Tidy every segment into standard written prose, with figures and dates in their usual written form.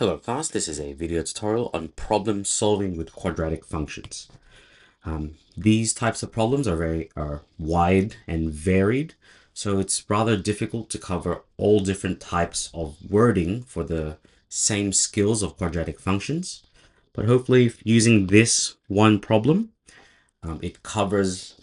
Hello class, this is a video tutorial on problem solving with quadratic functions. These types of problems are wide and varied, so it's rather difficult to cover all different types of wording for the same skills of quadratic functions. But hopefully using this one problem, it covers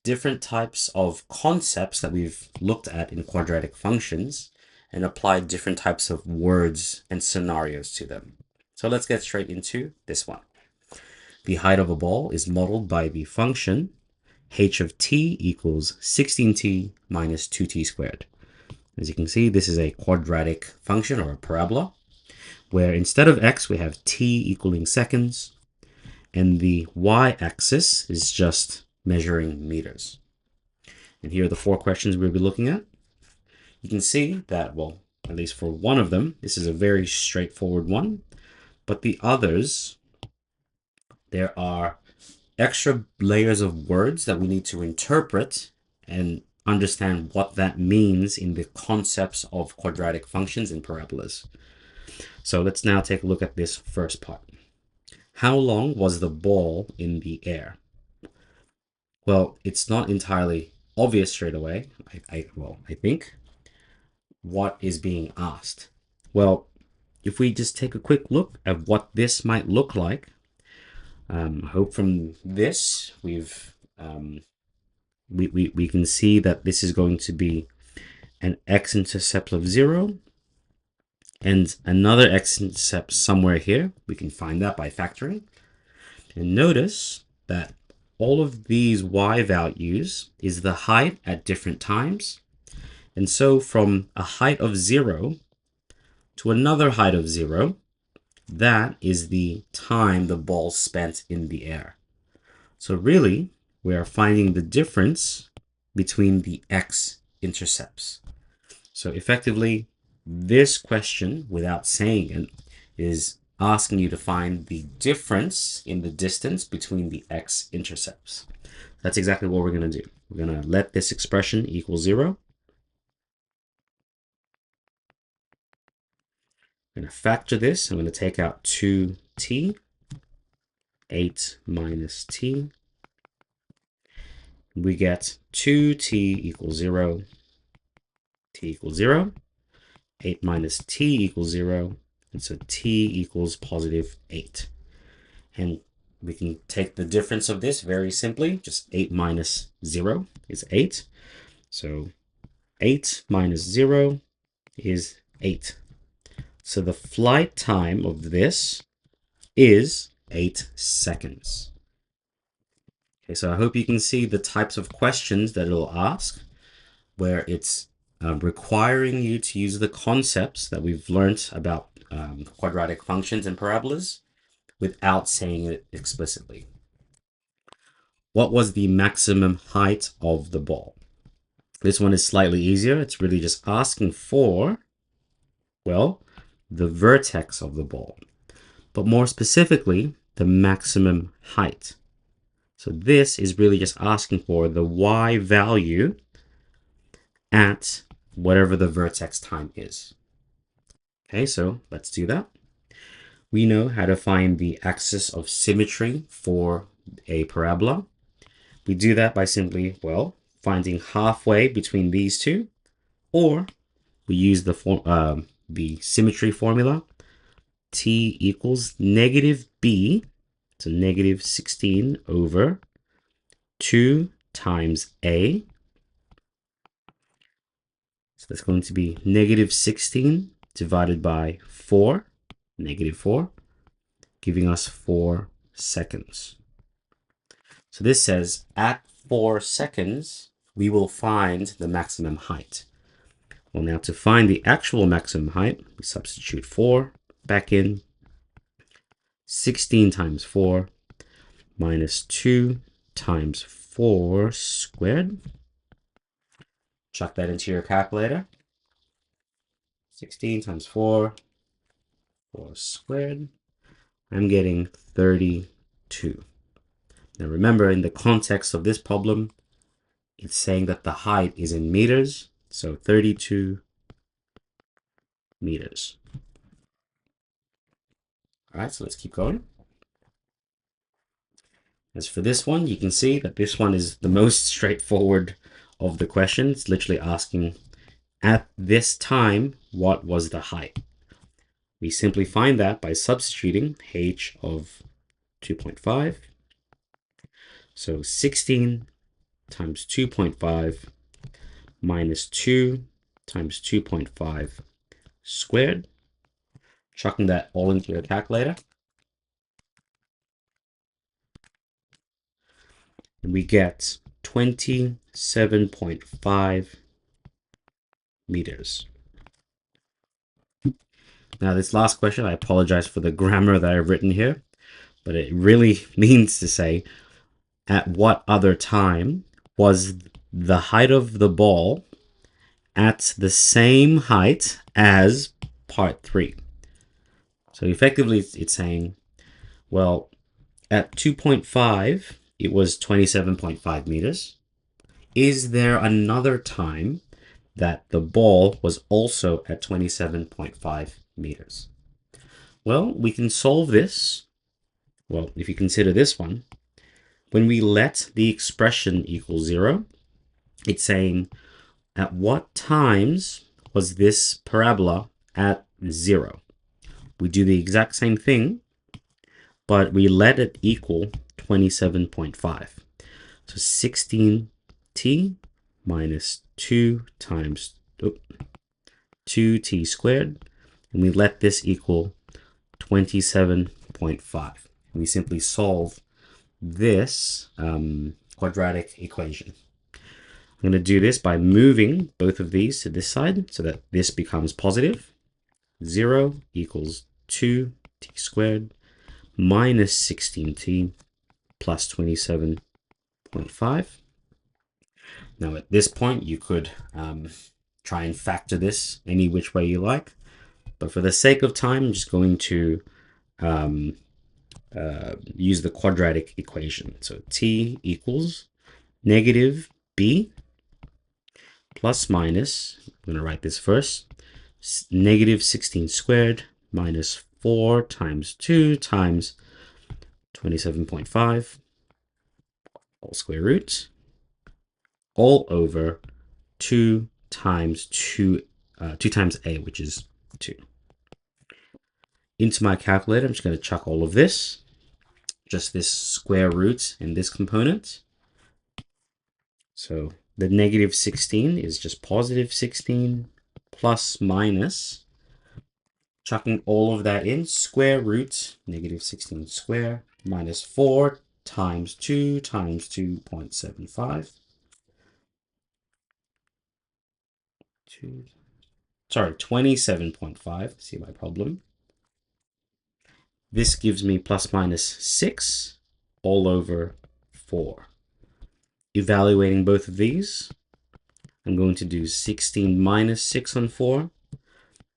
different types of concepts that we've looked at in quadratic functions and applied different types of words and scenarios to them. So let's get straight into this one. The height of a ball is modeled by the function h of t equals 16t minus 2t squared. As you can see, this is a quadratic function or a parabola, where instead of x, we have t equaling seconds, and the y-axis is just measuring meters. And here are the four questions we'll be looking at. You can see that, well, at least for one of them, this is a very straightforward one, but the others, there are extra layers of words that we need to interpret and understand what that means in the concepts of quadratic functions and parabolas. So let's now take a look at this first part. How long was the ball in the air? Well, it's not entirely obvious straight away, I think, what is being asked. Well, if we just take a quick look at what this might look like, I hope from this we can see that this is going to be an x-intercept of 0 and another x-intercept somewhere here. We can find that by factoring. And notice that all of these y values is the height at different times. And so from a height of 0 to another height of 0, that is the time the ball spent in the air. So really, we are finding the difference between the x-intercepts. So effectively, this question, without saying it, is asking you to find the difference in the distance between the x-intercepts. That's exactly what we're going to do. We're going to let this expression equal 0. I'm going to factor this. I'm going to take out 2t, 8 minus t. We get 2t equals 0, t equals 0. 8 minus t equals 0, and so t equals positive 8. And we can take the difference of this very simply. Just 8 minus 0 is 8. So 8 minus 0 is 8. So the flight time of this is 8 seconds. Okay, so I hope you can see the types of questions that it'll ask, where it's requiring you to use the concepts that we've learned about quadratic functions and parabolas without saying it explicitly. What was the maximum height of the ball? This one is slightly easier. It's really just asking for, well, the vertex of the ball, but more specifically, the maximum height. So this is really just asking for the y value at whatever the vertex time is. Okay, so let's do that. We know how to find the axis of symmetry for a parabola. We do that by simply, well, finding halfway between these two, or we use the symmetry formula. T equals negative b, so negative 16 over 2 times a. So that's going to be negative 16 divided by 4, negative 4, giving us 4 seconds. So this says at 4 seconds, we will find the maximum height. Well, now to find the actual maximum height, we substitute 4 back in. 16 times 4 minus 2 times 4 squared. Chuck that into your calculator. 16 times 4 squared. I'm getting 32. Now remember, in the context of this problem, it's saying that the height is in meters, so 32 meters. right, so let's keep going. As for this one, you can see that this one is the most straightforward of the question. It's literally asking, at this time, what was the height? We simply find that by substituting h of 2.5. So 16 times 2.5 minus 2 times 2.5 squared. Chucking that all into your calculator. And we get 27.5 meters. Now, this last question, I apologize for the grammar that I've written here, but it really means to say, at what other time was the height of the ball at the same height as part 3? So effectively, it's saying, well, at 2.5, it was 27.5 meters. Is there another time that the ball was also at 27.5 meters? Well, we can solve this. Well, if you consider this one, when we let the expression equal 0, it's saying, at what times was this parabola at 0? We do the exact same thing, but we let it equal 27.5. So 16t minus 2 times 2t squared, and we let this equal 27.5. We simply solve this quadratic equation. I'm going to do this by moving both of these to this side so that this becomes positive. 0 equals 2t squared minus 16t plus 27.5. Now at this point you could try and factor this any which way you like, but for the sake of time I'm just going to use the quadratic equation. So t equals negative b plus minus, I'm going to write this first, negative 16 squared minus 4 times 2 times 27.5 all square root all over 2 times 2 times a, which is 2. Into my calculator, I'm just going to chuck all of this, just this square root in this component. So the negative 16 is just positive 16 plus minus, chucking all of that in, square root negative 16 square minus 4 times 2 times 2.75. Sorry, 27.5. See my problem. This gives me plus minus 6 all over 4. Evaluating both of these, I'm going to do 16 minus 6 on 4,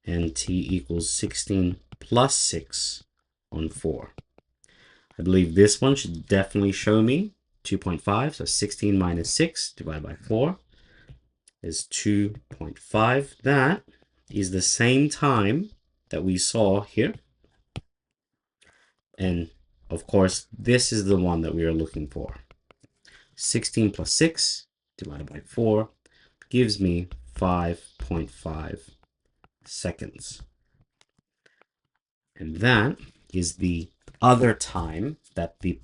and t equals 16 plus 6 on 4. I believe this one should definitely show me 2.5, so 16 minus 6 divided by 4 is 2.5. That is the same time that we saw here. And of course, this is the one that we are looking for. 16 plus 6 divided by 4 gives me 5.5 seconds. And that is the other time that the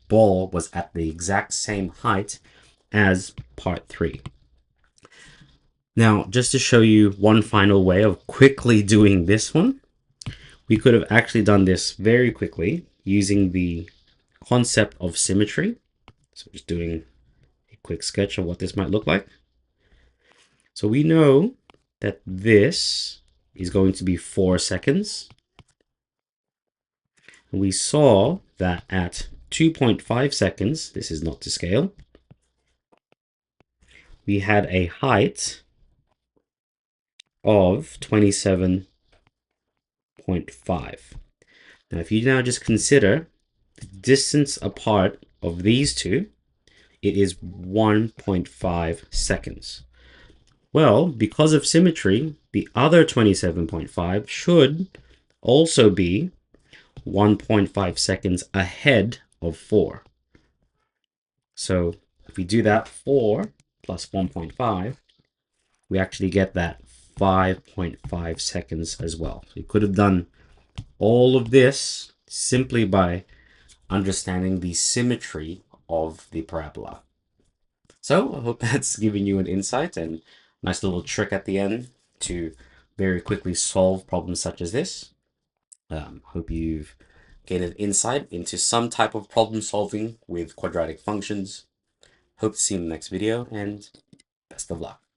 ball was at the exact same height as part 3. Now, just to show you one final way of quickly doing this one, we could have actually done this very quickly using the concept of symmetry. So just doing a quick sketch of what this might look like. So we know that this is going to be 4 seconds. And we saw that at 2.5 seconds, this is not to scale, we had a height of 27.5. Now, if you now just consider the distance apart of these two, it is 1.5 seconds. Well, because of symmetry, the other 27.5 should also be 1.5 seconds ahead of 4. So if we do that, 4 plus 1.5, we actually get that 5.5 seconds as well. So you could have done all of this simply by understanding the symmetry of the parabola. So I hope that's giving you an insight and nice little trick at the end to very quickly solve problems such as this. Hope you've gained an insight into some type of problem solving with quadratic functions. Hope to see you in the next video, and best of luck.